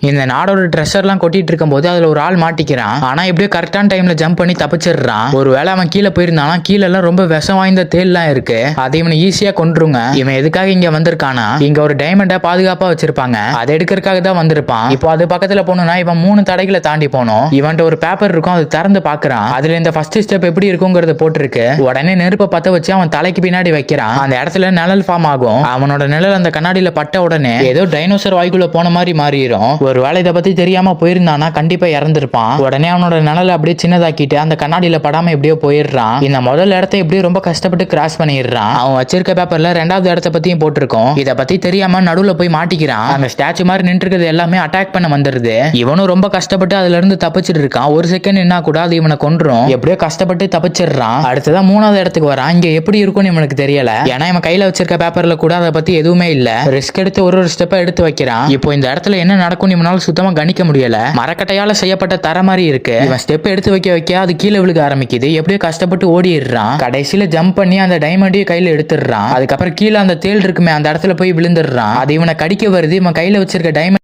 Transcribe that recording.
இந்த நாடோட ட்ரெஷர்லாம் கொட்டிட்டு இருக்கும்போது அதுல ஒரு ஆள் மாட்டிக்கிறான். ஆனா எப்படியோ கரெக்டான டைம்ல ஜம்ப் பண்ணி தப்பிச்சிடுறான். ஒருவேளை அவன் கீழே போயிருந்தானா கீழே எல்லாம் ரொம்ப விஷம் வாய்ந்த தேல்லாம் இருக்கு, அதை இவனை ஈஸியா கொன்றுங்க. இவன் எதுக்காக இங்க வந்திருக்கானா, இங்க ஒரு டைமண்ட பாதுகாப்பா வச்சிருப்பாங்க, அதை எடுக்கிறதுக்காக தான் வந்திருப்பான். இப்போ அது பக்கத்துல போகணும்னா இவன் 3 தடைகளை தாண்டி போனோம். இவன்ட்ட ஒரு பேப்பர் இருக்கும், அது திறந்து பாக்குறான். அதுல இந்த ஃபர்ஸ்ட் ஸ்டெப் எப்படி இருக்குங்கிறத போட்டிருக்கு. உடனே நெருப்பை பத்த வச்சு அவன் தலைக்கு பின்னாடி வைக்கிறான். அந்த இடத்துல நிழல் ஃபார்ம் ஆகும். அவனோட நிழல் அந்த கண்ணாடியில பட்ட உடனே ஏதோ டைனோசர் வாய்க்குள்ள போன மாதிரி மாறிடும். ஒரு வேளை இதை பத்தி தெரியாம போயிருந்தானா கண்டிப்பா இறந்திருப்பான். உடனே அவனோட நிழலை அப்படியே சின்னதாக்கிட்டு அந்த கண்ணாடியில படாம எப்படியோ போயிடுறான். இந்த முதல் இடத்த எப்படியோ ரொம்ப கஷ்டப்பட்டு கிராஸ் பண்ணிடுறான். அவன் வச்சிருக்க பேப்பர்ல 2வது இடத்த பத்தியும் போட்டிருக்கோம். இதை பத்தி தெரியாம நடுவுல போய் மாட்டிக்கிறான். அந்த ஸ்டாச்சு மாதிரி நின்று இருக்கிறது எல்லாமே அட்டாக் பண்ண வந்துருது. இவனும் ரொம்ப கஷ்டப்பட்டு அதுல இருந்து தப்பிச்சிட்டு இருக்கான். ஒரு செகண்ட் என்ன கூட அது இவனை கொன்றும். எப்படியோ கஷ்டப்பட்டு தப்பிச்சிடுறான். அடுத்ததான் 3வது இடத்துக்கு வரான். இங்க எப்படி இருக்கும்னு இவனுக்கு தெரியல. ஏன்னா இவன் கையில வச்சிருக்க பேப்பர்ல கூட அதை பத்தி எதுவுமே இல்ல. ரிஸ்க் எடுத்து ஒரு ஸ்டெப்பா எடுத்து வைக்கிறான். இப்போ இந்த இடத்துல என்ன நடக்கும் இவனால சுத்தமா கணிக்க முடியல. மரக்கட்டையால செய்யப்பட்ட தர மாதிரி இருக்கு. இவன் ஸ்டெப் எடுத்து வைக்க அது கீழே விழுக ஆரம்பிக்குது. எப்படியோ கஷ்டப்பட்டு ஓடிடுறான். கடைசியில ஜம்ப் பண்ணி அந்த டைமண்டையும் கையில எடுத்துடுறான். அதுக்கப்புறம் கீழே அந்த தேள் இருக்குமே அந்த இடத்துல போய் விழுந்துடுறான். அது இவனை கடிக்க வருது. இவன் கையில வச்சிருக்க டைமண்ட்